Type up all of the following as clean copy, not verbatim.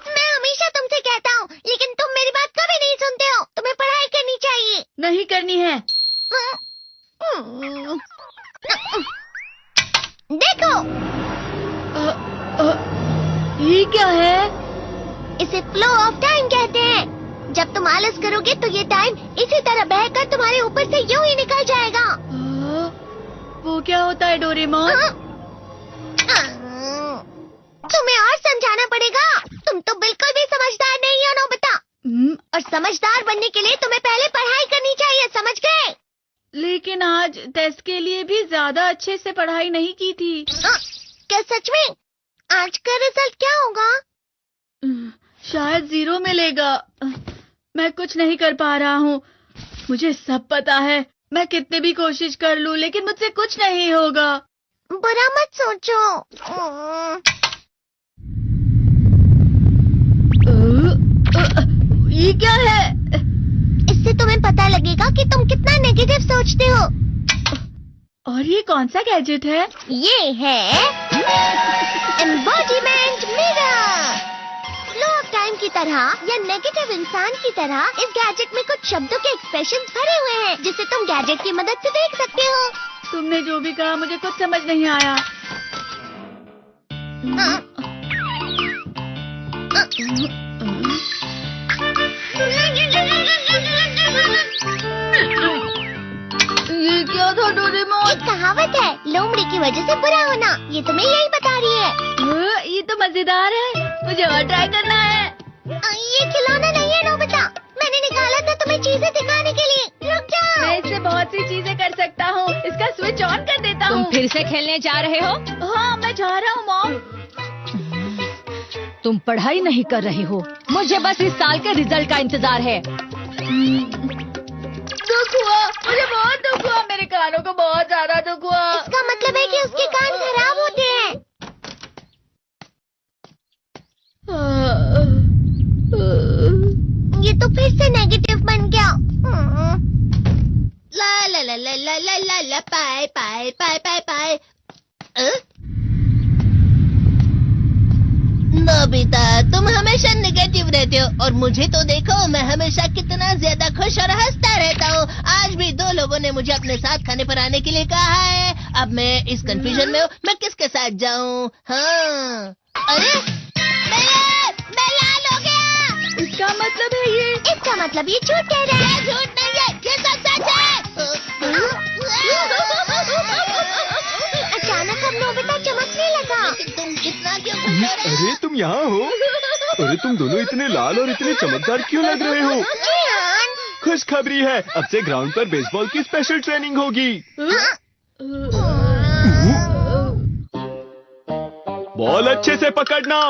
मैं हमेशा तुमसे कहता हूँ, लेकिन तुम मेरी बात कभी नहीं सुनते हो। तुम्हें पढ़ाई करनी चाहिए। नहीं करनी है। देखो, ये क्या है? इसे फ्लो ऑफ टाइम कहते हैं। जब तुम आलस करोगे तो ये टाइम इसी तरह बहकर तुम्हारे ऊपर से यूं ही निकल जाएगा। वो क्या होता है डोरेमोन? तुम्हें और समझाना पड़ेगा। तुम तो बिल्कुल भी समझदार नहीं हो नोबिता। और समझदार बनने के लिए तुम्हें पहले पढ़ाई करनी चाहिए, समझ गए? लेकिन आज टेस्ट के लिए भी ज्यादा अच्छे से पढ़ाई नहीं की थी। क्या सच में? आज का रिजल्ट क्या होगा? शायद 0 मिलेगा। मैं कुछ नहीं कर पा रहा हूँ। मुझे सब पता है। मैं कितने भी कोशिश कर लूँ, लेकिन मुझसे कुछ नहीं होगा। बुरा मत सोचो। ये क्या है? इससे तुम्हें पता लगेगा कि तुम कितना नेगेटिव सोचते हो। और ये कौन सा गैजेट है? ये है embodiment mirror. Flow of time की तरह या नेगेटिव इंसान की तरह इस गैजेट में कुछ शब्दों के एक्सप्रेशन भरे हुए हैं, जिसे तुम गैजेट की मदद से देख सकते हो। तुमने जो भी कहा मुझे कुछ समझ नहीं आया। ये क्या था डोरेमोन? एक कहावत है, लोमड़ी की वजह से बुरा होना। ये तुम्हें यही बता रही है। ये तो मजेदार है। मुझे और ट्राई करना है। ये खिलौना नहीं है नोबिता। मैंने निकाला था तुम्हें चीजें दिखाने के लिए। रुक जाओ। मैं इससे बहुत सी चीजें कर सकता हूँ। इसका स्विच ऑन कर देता हूँ। तुम फिर से खेलने जा रहे हो? हाँ, मैं जा रहा हूँ मॉम। तुम पढ़ाई नहीं कर रहे हो। मुझे बस इस साल के रिजल्ट का इंतजार है। दुख हुआ, मुझे बहुत दुख हुआ। मेरे कानों को बहुत ज्यादा दुख हुआ। इसका मतलब है कि उसके कान खराब होते हैं। ये तो फिर से नेगेटिव बन गया। ला ला ला ला ला ला ला ला पाए पाए पाए पाए पाए। नोबिता, तुम हमेशा नेगेटिव रहते हो और मुझे तो देखो, मैं हमेशा कितना ज्यादा खुश और हंसता रहता हूँ। आज भी 2 लोगों ने मुझे अपने साथ खाने पर आने के लिए कहा है। अब मैं इस कंफ्यूजन में हूँ, मैं किसके साथ जाऊँ? हाँ, अरे मैं लाल हो गया। इसका मतलब है ये? इसका मतलब ये झूठ कह रहा है। झूठ नहीं है, ये सब सच है। अचानक अब नोबिता चमकने लगा। तुम इतना क्यों खुश हो रहे हो? अरे तुम यहाँ हो? अरे तुम दोनों इतने लाल और इतने चमकदार क्यों लग रहे हो? जियान। खुशखबरी है, अब से ग्राउंड पर बेसबॉल की स्पेशल ट्रेनिंग होगी। बॉल अच्छे से पकड़ना।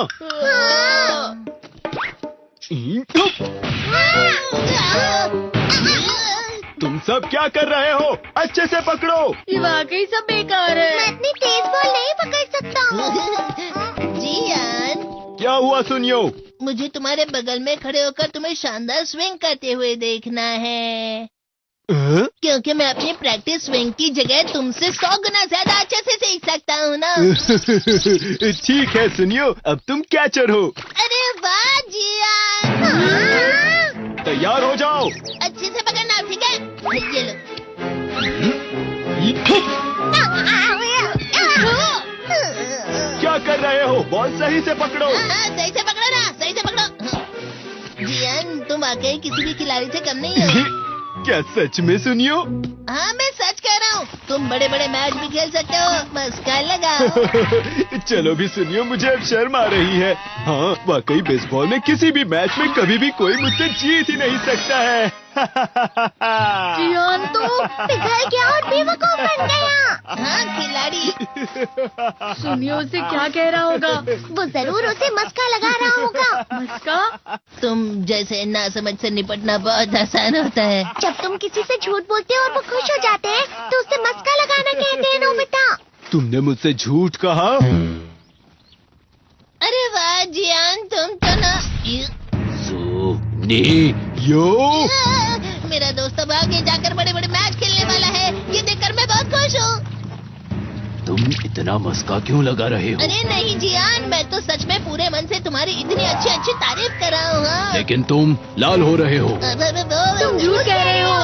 तुम सब क्या कर रहे हो? अच्छे से पकड़ो। ये वाकई सब बेकार है। मैं इतनी तेज बॉल नहीं पकड़ सकता हूँ। जियान, क्या हुआ सुनियो? मुझे तुम्हारे बगल में खड़े होकर तुम्हें शानदार स्विंग करते हुए देखना है। क्योंकि मैं अपनी प्रैक्टिस स्विंग की जगह तुमसे 100 गुना ज्यादा अच्छे से सीख सकता हूँ ना। ठीक है सुनियो, अब तुम कैचर हो। अरे वाह जियान। तैयार हो जाओ। अच्छे से पकड़ना, ठीक है? ये लो। क्या कर रहे हो? बॉल सही से पकड़ो। सही से पकड़ो ना, सही से पकड़ो। जियान, तुम वाकई किसी भी खिलाड़ी से कम नहीं हो। क्या सच में सुनियो? हाँ, मैं सच कह रहा हूँ। तुम बड़े बड़े मैच भी खेल सकते हो, मस्का लगाओ। चलो भी सुनियो, मुझे अब शर्म आ रही है। हाँ, वाकई बेसबॉल में किसी भी मैच में कभी भी कोई मुझसे जीत ही नहीं सकता है। जियान तो पिघल गया और बेवकूफ बन गया। हाँ, खिलाड़ी। सुनियो उसे क्या कह रहा होगा? वो जरूर उसे मस्का लगा रहा होगा। मस्का? तुम जैसे नासमझ से निपटना बहुत आसान होता है। जब तुम किसी से झूठ बोलते हो और वो खुश हो जाते हैं, तो उसे मस्का लगाना कहते हैं नोबिता। तुमने मुझसे झूठ कहा? अरे वाह जियान, तुम तो ना। यो मेरा दोस्त अब आगे जाकर बड़े बड़े मैच खेलने वाला है। ये देखकर मैं बहुत खुश हूँ। तुम इतना मस्का क्यों लगा रहे हो? अरे नहीं जियान, मैं तो सच में पूरे मन से तुम्हारी इतनी अच्छी अच्छी तारीफ कर रहा हूँ। हाँ। लेकिन तुम लाल हो रहे हो। तुम झूठ कह रहे हो।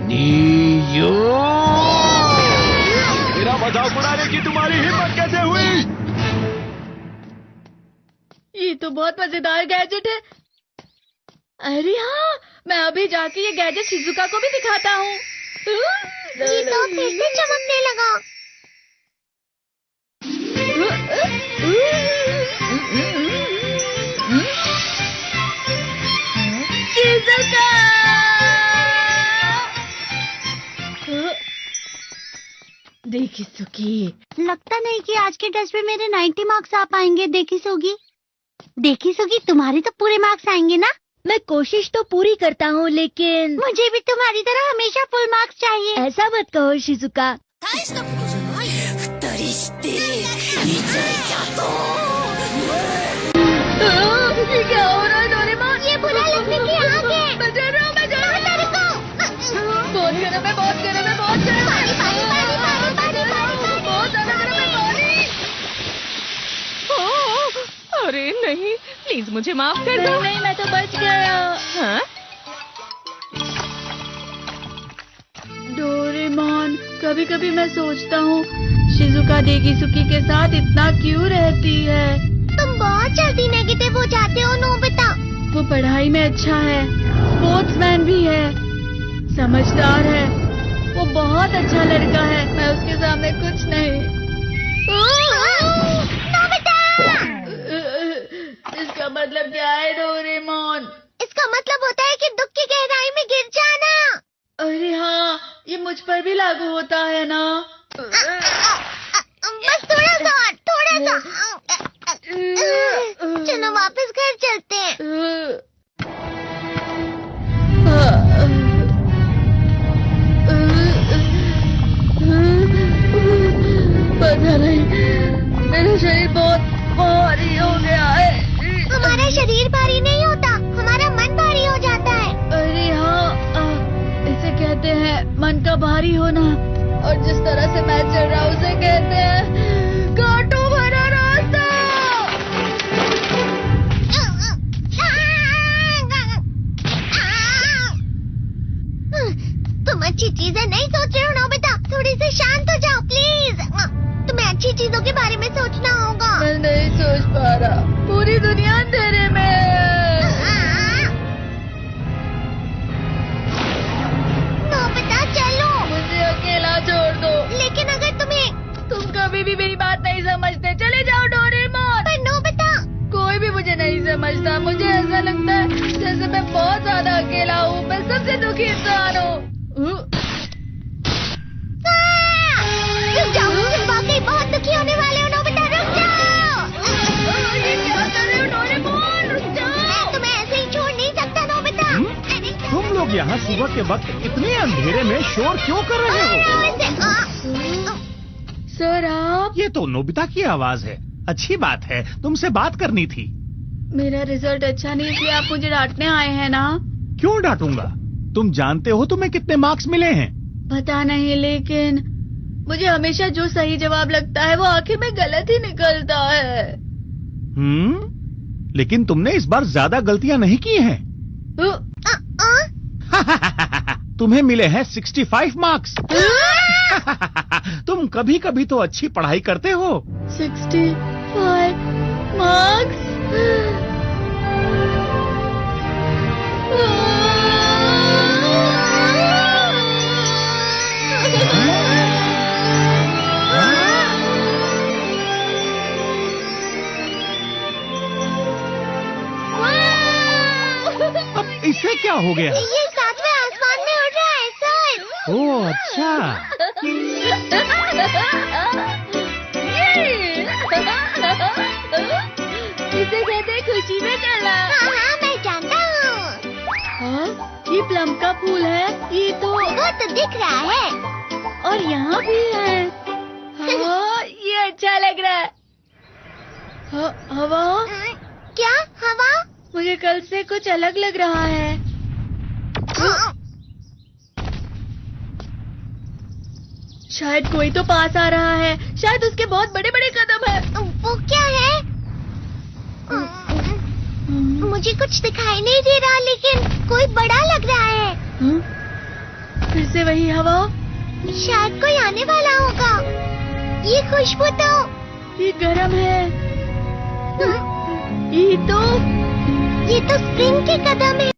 नीयो, मेरा मजाक उड़ाने की तुम्हारी हिम्मत कैसे हुई? ये तो बहुत मजेदार गैजेट है। अरे हाँ, मैं अभी जाके ये गैजेट शिजुका को भी दिखाता हूँ। ये तो फिर से चमकने लगा। शिजुका! देखिसुकी, लगता नहीं कि आज के टेस्ट में मेरे 90 मार्क्स आ पाएंगे। देखिसुगी, तुम्हारे तो पूरे मार्क्स आएंगे ना? मैं कोशिश तो पूरी करता हूँ, लेकिन मुझे भी तुम्हारी तरह हमेशा फुल मार्क्स चाहिए। ऐसा मत कहो शिजुका। ये क्या हो रहा है डोरेमोन? ये बुरा लगने की आग है। मैं डर रहा हूँ, मैं डर रहा हूँ। बहुत गर्म है, बहुत गर्म है, बहुत गर्म है। बहुत ज्यादा गर्म है पानी। अरे नहीं, प्लीज मुझे माफ कर दो। नहीं, मैं तो बच गया। हाँ? डोरेमोन, कभी कभी मैं सोचता हूँ शिजुका देखिसुकी के साथ इतना क्यों रहती है। तुम बहुत जल्दी नेगेटिव हो जाते हो नोबिता। वो पढ़ाई में अच्छा है, स्पोर्ट्समैन भी है, समझदार है, वो बहुत अच्छा लड़का है। मैं उसके सामने कुछ नहीं। नोबिता! इसका मतलब क्या है डोरेमोन? इसका मतलब होता है कि दुख की गहराई में गिर जाना। अरे हाँ, ये मुझ पर भी लागू होता है ना। बस थोड़ा सा। चलो वापस घर चलते हैं। पता नहीं, मेरा शरीर बहुत भारी हो गया है। हमारा शरीर भारी नहीं होता, हमारा मन भारी हो जाता है। अरे हाँ, इसे कहते हैं मन का भारी होना। और जिस तरह से मैं चल रहा हूँ उसे कहते हैं कांटों भरा रास्ता। तुम अच्छी चीजें नहीं सोच रहे हो नोबिता, थोड़ी सी शांत हो जाओ प्लीज। तुम्हें अच्छी चीजों के बारे में सोचना होगा। मैं नहीं सोच पा रहा, पूरी दुनिया अंधेरे में है। नोबिता चलो। मुझे अकेला छोड़ दो। लेकिन अगर तुम कभी भी मेरी बात नहीं समझते, चले जाओ डोरेमोन। पर नोबिता, कोई भी मुझे नहीं समझता। मुझे ऐसा लगता है जैसे मैं बहुत ज्यादा अकेला हूँ, मैं सबसे दुखी इंसान हूँ। रुक जाओ, तुम वाकई बहुत दुखी होने वाले हो नोबिता, रुक जाओ। ये क्या कर रहे हो डोरेमोन? रुक जाओ। मैं तुम्हें ऐसे ही छोड़ नहीं सकता नोबिता। तुम लोग यहाँ सुबह के वक्त इतने अंधेरे में शोर क्यों कर रहे हो? सर आप? ये तो नोबिता की आवाज है। अच्छी बात है, तुमसे बात करनी थी। मेरा रिजल्ट अच्छा नहीं, इसलिए आप मुझे डांटने आए हैं ना? क्यों डांटूंगा? तुम जानते हो तुम्हें कितने मार्क्स मिले हैं? पता नहीं, लेकिन मुझे हमेशा जो सही जवाब लगता है वो आखिर में गलत ही निकलता है। लेकिन तुमने इस बार ज्यादा गलतियां नहीं की हैं। तुम्हें मिले हैं 65 मार्क्स। तुम कभी कभी तो अच्छी पढ़ाई करते हो। 65 मार्क्स? अब इसे क्या हो गया? ये सातवें आसमान में उड़ रहा है सर। ओह अच्छा। इसे कहते हैं खुशी में चलना। हाँ, मैं जानता हूँ। हाँ, ये प्लम का फूल है। ये तो वो तो दिख रहा है। और यहाँ भी है। हाँ, ये अच्छा लग रहा है। हवा? क्या हवा? मुझे कल से कुछ अलग लग रहा है। शायद कोई तो पास आ रहा है। शायद उसके बहुत बड़े बड़े कदम है। वो क्या है? मुझे कुछ दिखाई नहीं दे रहा, लेकिन कोई बड़ा लग रहा है। फिर से वही हवा। शायद कोई आने वाला होगा। ये खुशबू तो ये गरम है। ये तो स्प्रिंग के कदम है।